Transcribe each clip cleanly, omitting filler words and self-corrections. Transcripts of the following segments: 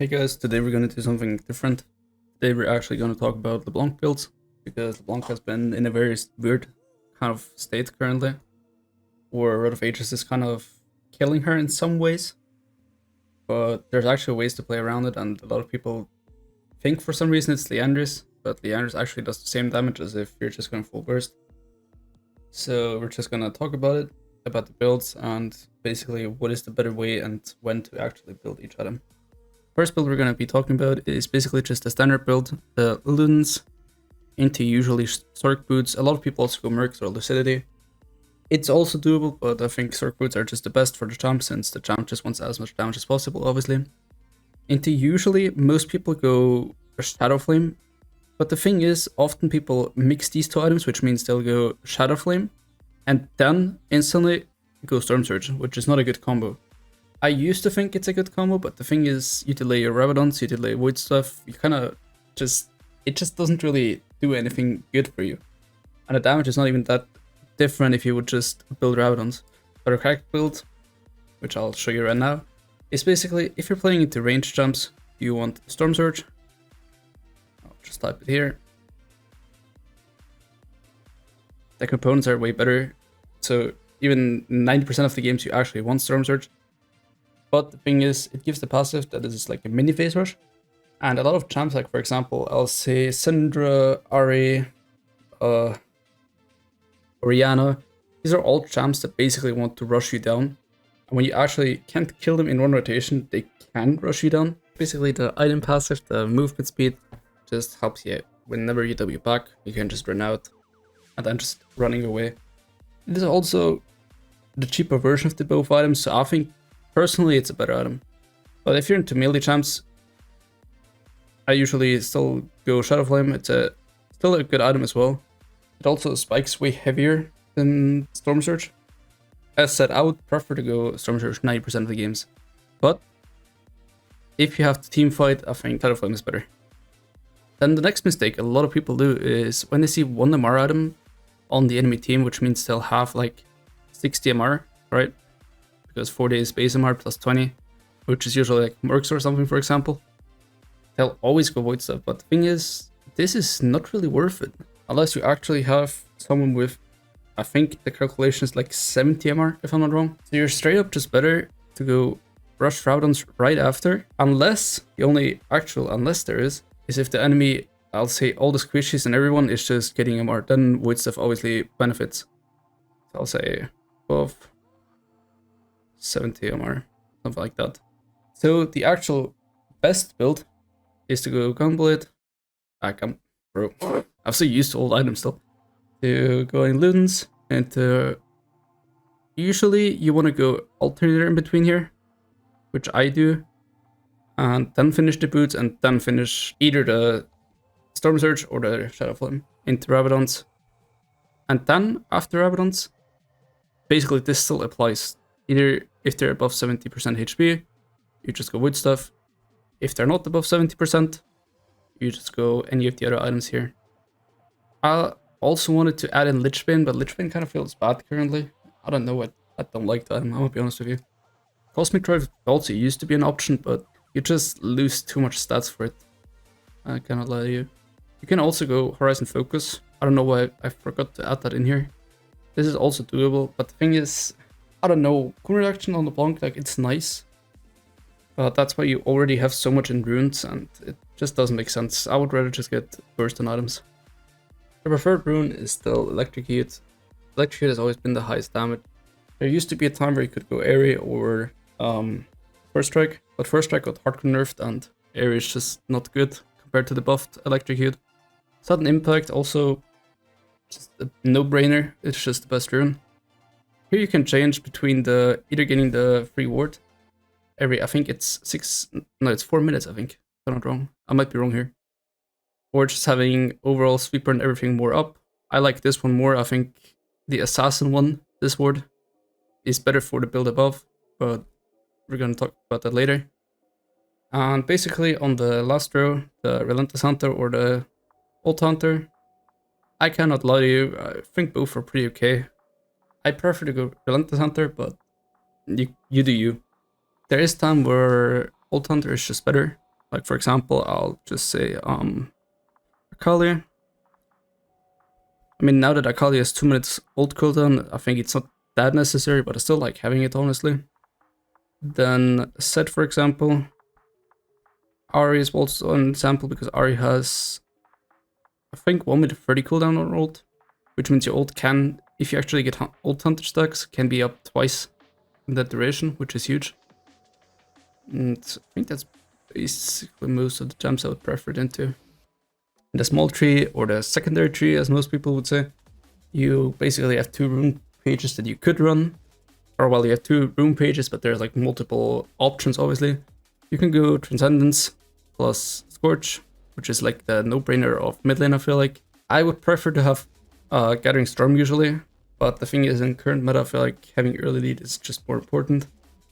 Hey guys, today we're going to do something different. Today we're actually going to talk about Leblanc builds, because Leblanc has been in a very weird kind of state currently, where Road of Ages is kind of killing her in some ways, but there's actually ways to play around it, and a lot of people think for some reason it's Leander's, but Leander's actually does the same damage as if you're just going full burst. So we're just going to talk about it, about the builds, and basically what is the better way and when to actually build each item. First build we're going to be talking about is basically just a standard build, the Ludens into usually Sorc boots. A lot of people also go Mercs or Lucidity. It's also doable, but I think Sorc boots are just the best for the champ, since the champ just wants as much damage as possible, obviously. Into usually, most people go Shadow Flame, but the thing is, often people mix these two items, which means they'll go Shadow Flame, and then instantly go Storm Surge, which is not a good combo. I used to think it's a good combo, but the thing is, you delay your Rabadons, you delay Void stuff, you kind of just, it just doesn't really do anything good for you. And the damage is not even that different if you would just build Rabadons. But a correct build, which I'll show you right now, is basically, if you're playing into range jumps, you want Storm Surge. I'll just type it here. The components are way better, so even 90% of the games you actually want Storm Surge. But the thing is, it gives the passive that is like a mini phase rush. And a lot of champs, like for example, I'll say Syndra, Ari, Orianna, these are all champs that basically want to rush you down. And when you actually can't kill them in one rotation, they can rush you down. Basically the item passive, the movement speed, just helps you. Whenever you W back, you can just run out and then just running away. It is also the cheaper version of the both items, so I think personally it's a better item. But if you're into melee champs, I usually still go Shadow Flame. It's still a good item as well. It also spikes way heavier than Storm Surge. As said, I would prefer to go Storm Surge 90% of the games. But if you have to team fight, I think Shadow Flame is better. Then the next mistake a lot of people do is when they see one MR item on the enemy team, which means they'll have like 60 MR, right? Because 40 is base MR plus 20, which is usually like Mercs or something, for example. They'll always go Void stuff, but the thing is, this is not really worth it. Unless you actually have someone with, I think the calculation is like 70 MR, if I'm not wrong. So you're straight up just better to go rush Raudons right after. Unless, the only actual unless there is if the enemy, I'll say all the squishies and everyone is just getting MR, then Void stuff obviously benefits. So I'll say above 70 MR, something like that. So the actual best build is to go Gunblade. Bro, I'm so used to old items still. To going Ludens, and usually you want to go Alternator in between here, which I do, and then finish the boots, and then finish either the Storm Surge or the Shadow Flame into Rabadons. And then after Rabadons, basically this still applies. Either if they're above 70% HP, you just go Wood stuff. If they're not above 70%, you just go any of the other items here. I also wanted to add in Lichbane, but Lichbane kind of feels bad currently. I don't know, I don't like that item, I'm gonna be honest with you. Cosmic Drive also used to be an option, but you just lose too much stats for it. I cannot lie to you. You can also go Horizon Focus. I don't know why I forgot to add that in here. This is also doable, but the thing is, I don't know, cool reaction on the Leblanc, like it's nice. But that's why you already have so much in runes, and it just doesn't make sense. I would rather just get burst on items. The preferred rune is still Electrocute. Electrocute has always been the highest damage. There used to be a time where you could go Airy or First Strike, but First Strike got hardcore nerfed and Airy is just not good compared to the buffed Electrocute. Sudden Impact also just a no-brainer, it's just the best rune. Here you can change between the either getting the free ward every, I think it's 4 minutes, I think, if I'm not wrong. I might be wrong here. Or just having overall sweeper and everything more up. I like this one more. I think the assassin one, this ward, is better for the build above, but we're gonna talk about that later. And basically on the last row, the Relentless Hunter or the Old Hunter, I cannot lie to you, I think both are pretty okay. I prefer to go Relentless Hunter, but you do you. There is time where Old Hunter is just better. Like for example, I'll just say Akali. I mean, now that Akali has 2 minutes ult cooldown, I think it's not that necessary, but I still like having it, honestly. Then Set, for example. Ahri is also an example because Ahri has, I think, 1 minute 30 cooldown on ult, which means your ult can, if you actually get ult hunter stacks, can be up twice in that duration, which is huge. And I think that's basically most of the jumps I would prefer it into. In the small tree, or the secondary tree, as most people would say, you basically have 2 rune pages that you could run. Or well, you have 2 rune pages, but there's like multiple options, obviously. You can go Transcendence plus Scorch, which is like the no-brainer of mid lane, I feel like. I would prefer to have Gathering Storm usually, but the thing is, in current meta, I feel like having early lead is just more important,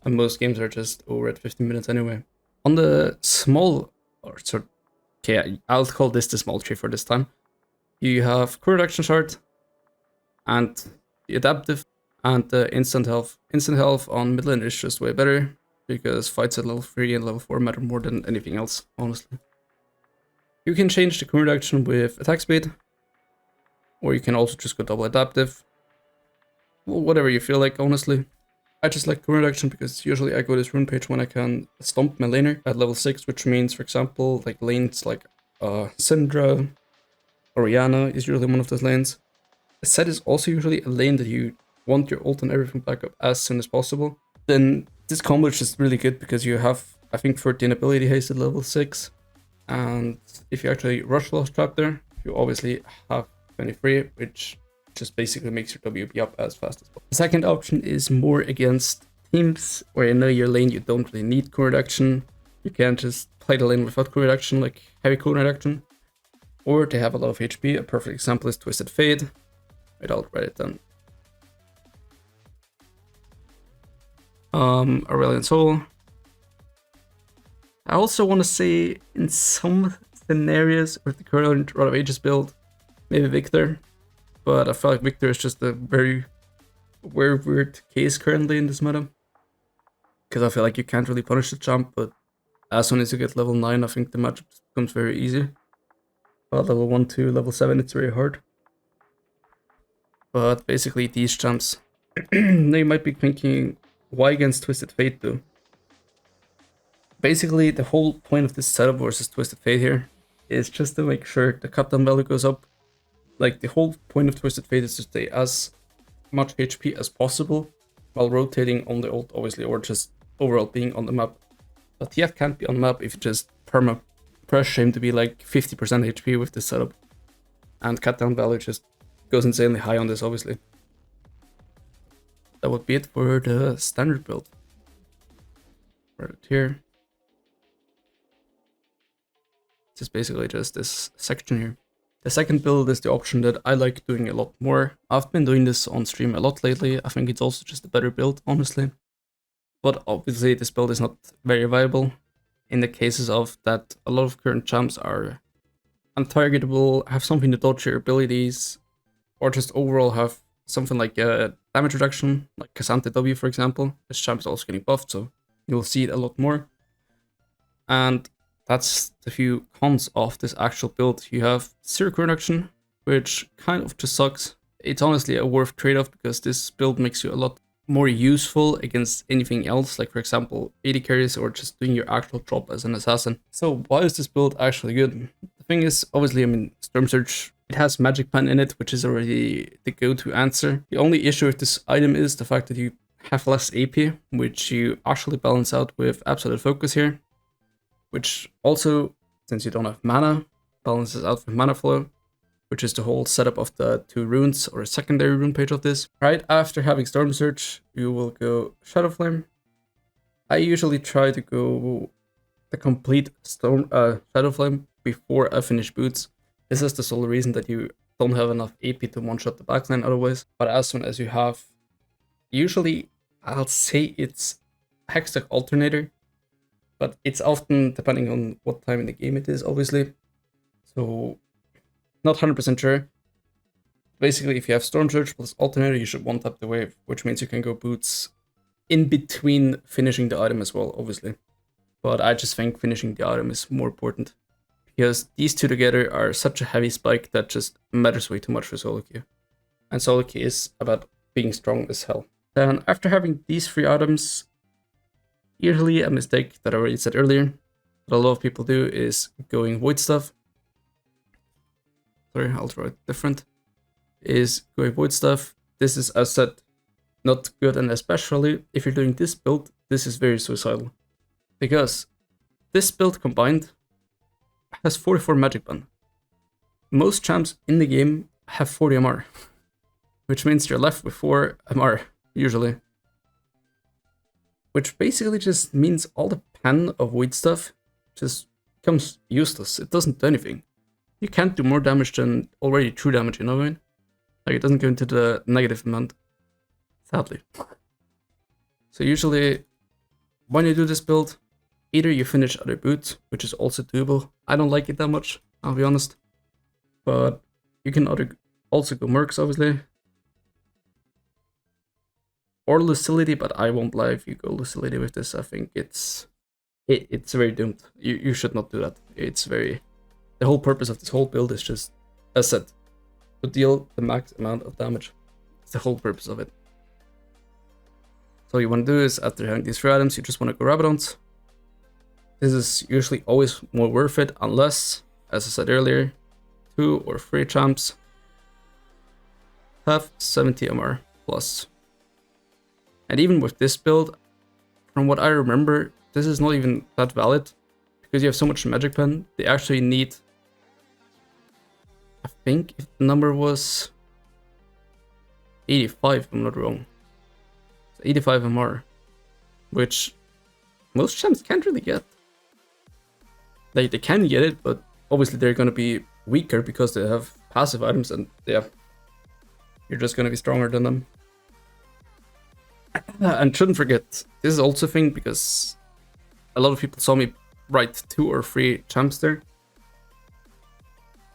and most games are just over at 15 minutes anyway. On the small, or sort of, okay, I'll call this the small tree for this time. You have Core Reduction Shard, and the Adaptive, and the Instant Health. Instant Health on mid lane is just way better, because fights at level 3 and level 4 matter more than anything else, honestly. You can change the Core Reduction with attack speed, or you can also just go double Adaptive. Well, whatever you feel like, honestly. I just like Core Reduction because usually I go this rune page when I can stomp my laner at level 6, which means, for example, like lanes like Syndra, Orianna is usually one of those lanes. Set is also usually a lane that you want your ult and everything back up as soon as possible. Then this combo is just really good because you have, I think, 13 ability haste at level 6. And if you actually rush Lost Trap there, you obviously have 23, which just basically makes your WP up as fast as possible. The second option is more against teams where you know your lane you don't really need Core Reduction. You can just play the lane without Core Reduction, like heavy Core Reduction. Or they have a lot of HP. A perfect example is Twisted Fate. Wait, I'll write it down. Aurelion Soul. I also want to say in some scenarios with the current Rod of Ages build, maybe Victor. But I feel like Victor is just a very weird case currently in this meta. Because I feel like you can't really punish the jump, but as soon as you get level 9, I think the matchup becomes very easy. But level 1 to level 7, it's very hard. But basically these jumps. Now you might be thinking, why against Twisted Fate though? Basically the whole point of this setup versus Twisted Fate here is just to make sure the cutdown value goes up. Like the whole point of Twisted Fate is to stay as much HP as possible while rotating on the ult, obviously, or just overall being on the map. But TF can't be on the map if you just pressure him to be like 50% HP with this setup. And cutdown value just goes insanely high on this, obviously. That would be it for the standard build. Right here. This is basically just this section here. The second build is the option that I like doing a lot more. I've been doing this on stream a lot lately. I think it's also just a better build, honestly. But obviously this build is not very viable in the cases of that a lot of current champs are untargetable, have something to dodge your abilities, or just overall have something like a damage reduction, like Cassandra W, for example. This champ is also getting buffed, so you'll see it a lot more. And that's the few cons of this actual build. You have 0 core reduction, which kind of just sucks. It's honestly a worth trade-off because this build makes you a lot more useful against anything else, like for example 80 carries or just doing your actual drop as an assassin. So why is this build actually good? The thing is, obviously, I mean, Storm Surge, it has Magic Pen in it, which is already the go-to answer. The only issue with this item is the fact that you have less AP, which you actually balance out with Absolute Focus here, which also, since you don't have mana, balances out with Mana Flow, which is the whole setup of the 2 runes or a secondary rune page of this. Right after having Storm Surge, you will go Shadow Flame. I usually try to go the complete Shadow Flame before I finish boots. This is the sole reason that you don't have enough AP to one-shot the backline otherwise. But as soon as you have, usually I'll say it's Hextech Alternator, but it's often depending on what time in the game it is, obviously. So not 100% sure. Basically, if you have Storm Surge plus Alternator, you should one-tap the wave, which means you can go boots in between finishing the item as well, obviously. but I just think finishing the item is more important. Because these two together are such a heavy spike that just matters way too much for solo queue. And solo queue is about being strong as hell. Then after having these 3 items, usually a mistake that I already said earlier, that a lot of people do is going void stuff. Sorry, I'll draw it different. Is going void stuff. This is, as said, not good, and especially if you're doing this build, this is very suicidal. Because this build combined has 44 magic ban. Most champs in the game have 40 MR, which means you're left with 4 MR, usually. Which basically just means all the pan of void stuff just becomes useless. It doesn't do anything. You can't do more damage than already true damage, you know what I mean? Like, it doesn't go into the negative amount, sadly. So usually, when you do this build, either you finish other boots, which is also doable. I don't like it that much, I'll be honest. But you can also go mercs, obviously. Or Lucility, but I won't lie, if you go Lucility with this, I think it's very doomed. You should not do that. The whole purpose of this whole build is just, as said, to deal the max amount of damage. It's the whole purpose of it. So what you want to do is, after having these 3 items, you just want to go Rabadons. This is usually always more worth it, unless, as I said earlier, 2 or 3 champs have 70 MR plus. And even with this build, from what I remember, this is not even that valid, because you have so much magic pen. They actually need, I think if the number was 85, if I'm not wrong. So 85 MR, which most champs can't really get. Like, they can get it, but obviously they're going to be weaker because they have passive items, and yeah, you're just going to be stronger than them. And shouldn't forget, this is also a thing, because a lot of people saw me write 2 or 3 champs there.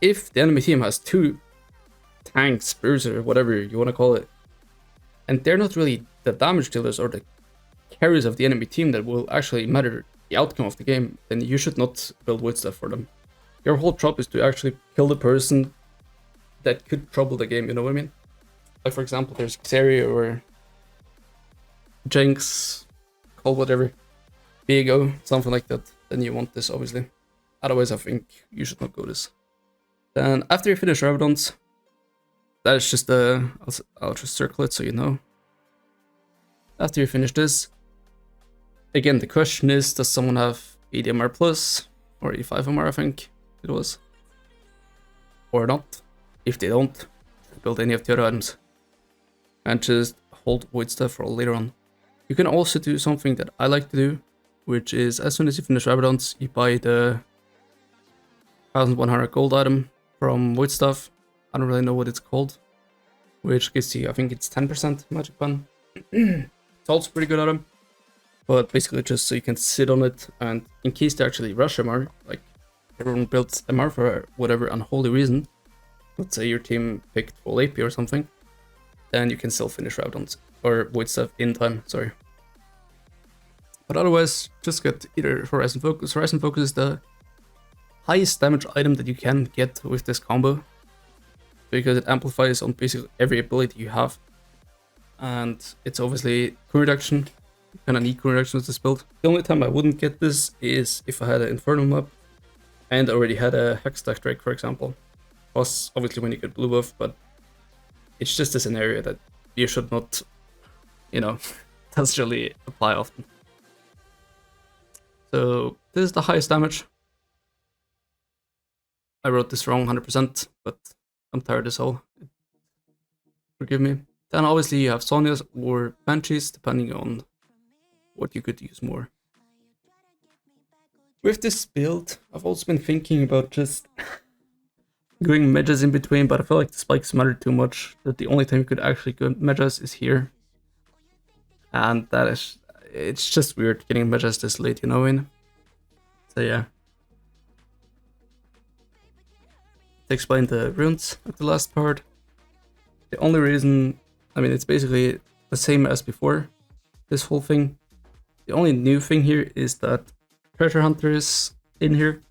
If the enemy team has 2 tanks, bruiser, whatever you want to call it, and they're not really the damage dealers or the carries of the enemy team that will actually matter the outcome of the game, then you should not build void stuff for them. Your whole job is to actually kill the person that could trouble the game, you know what I mean? Like, for example, there's Xeri or Jinx, call whatever, Viego, something like that. Then you want this, obviously. Otherwise, I think you should not go this. Then after you finish Rabadons, that is just I'll just circle it so you know. After you finish this, again, the question is, does someone have 80 MR plus, or 85 MR, I think it was, or not? If they don't, build any of the other items, and just hold void stuff for later on. You can also do something that I like to do, which is, as soon as you finish Rabadons, you buy the 1100 gold item from void stuff. I don't really know what it's called, which gives you, I think it's 10% magic ban. It's also a pretty good item, but basically just so you can sit on it, and in case they actually rush MR, like everyone builds MR for whatever unholy reason, let's say your team picked full AP or something, then you can still finish Rabadons, or void stuff in time, sorry. But otherwise, just get either Horizon Focus. Horizon Focus is the highest damage item that you can get with this combo, because it amplifies on basically every ability you have. And it's obviously Q reduction. You kind of need Q reduction with this build. The only time I wouldn't get this is if I had an Infernal map and already had a Hextech Drake, for example. Plus, obviously, when you get blue buff, but it's just a scenario that you should not, doesn't really apply often. So, this is the highest damage. I wrote this wrong 100%, but I'm tired as hell. Forgive me. Then obviously you have Sonias or Banshees, depending on what you could use more. With this build, I've also been thinking about just going Megas in between, but I feel like the spikes matter too much, that the only time you could actually go Megas is here. And it's just weird getting Megas this late, you know what I mean? So yeah. To explain the runes at the last part, the only reason, it's basically the same as before, this whole thing. The only new thing here is that Treasure Hunter is in here.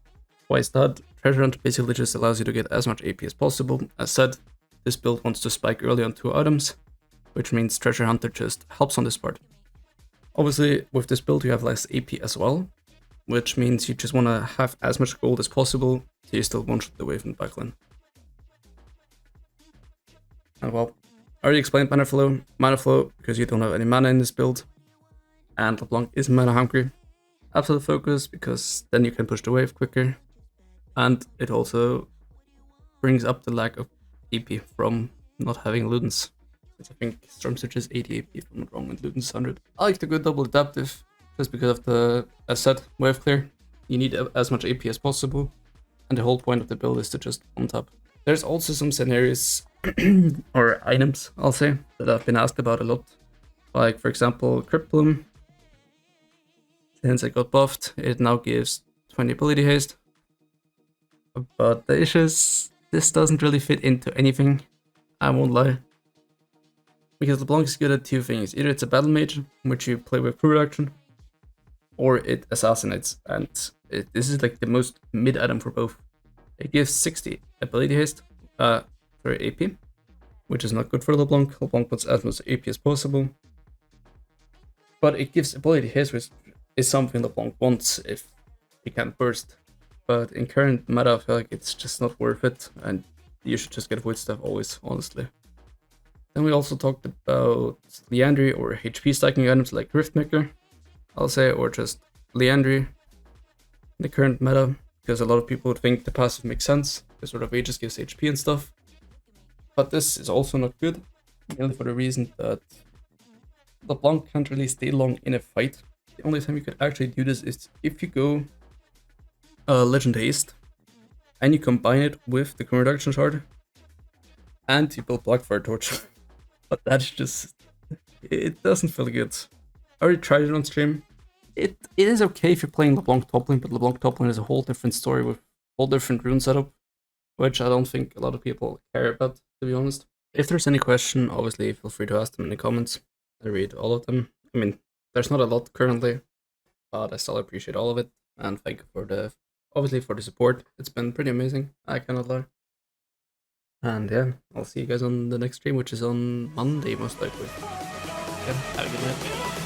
Why is that? Treasure Hunter basically just allows you to get as much AP as possible. As said, this build wants to spike early on 2 items, which means Treasure Hunter just helps on this part. Obviously, with this build you have less AP as well, which means you just want to have as much gold as possible so you still one-shot the wave in the backline. And well, I already explained mana flow. Mana flow because you don't have any mana in this build, and Leblanc is mana hungry. Absolute focus because then you can push the wave quicker, and it also brings up the lack of AP from not having Ludens. I think Storm Surge is 80 AP if I'm not wrong, and Luden's 100. I like the good double adaptive just because of the, as said, wave clear. You need as much AP as possible, and the whole point of the build is to just on top. There's also some scenarios or items, I'll say, that I've been asked about a lot. Like, for example, Crypt Bloom. Since it got buffed, it now gives 20 ability haste. But the issue is, this doesn't really fit into anything, I won't lie. Because LeBlanc is good at 2 things. Either it's a battle mage, which you play with crew reduction, or it assassinates, and this is like the most mid item for both. It gives 60 ability haste, for AP, which is not good for LeBlanc. LeBlanc wants as much AP as possible. But it gives ability haste, which is something LeBlanc wants if he can't burst. But in current meta, I feel like it's just not worth it, and you should just get void staff always, honestly. Then we also talked about Liandry or HP stacking items like Riftmaker, I'll say, or just Liandry in the current meta, because a lot of people would think the passive makes sense, because sort of Aegis gives HP and stuff. But this is also not good, mainly for the reason that LeBlanc can't really stay long in a fight. The only time you could actually do this is if you go Legend Haste, and you combine it with the current reduction shard, and you build Blackfire Torch. But that's just, it doesn't feel good. I already tried it on stream. It is okay if you're playing LeBlanc top lane, but LeBlanc top lane is a whole different story with a whole different rune setup, which I don't think a lot of people care about, to be honest. If there's any question, obviously feel free to ask them in the comments. I read all of them. I mean, there's not a lot currently, but I still appreciate all of it, and thank you for the, obviously for the support. It's been pretty amazing, I cannot lie. And yeah, I'll see you guys on the next stream, which is on Monday most likely. Yeah, have a good night.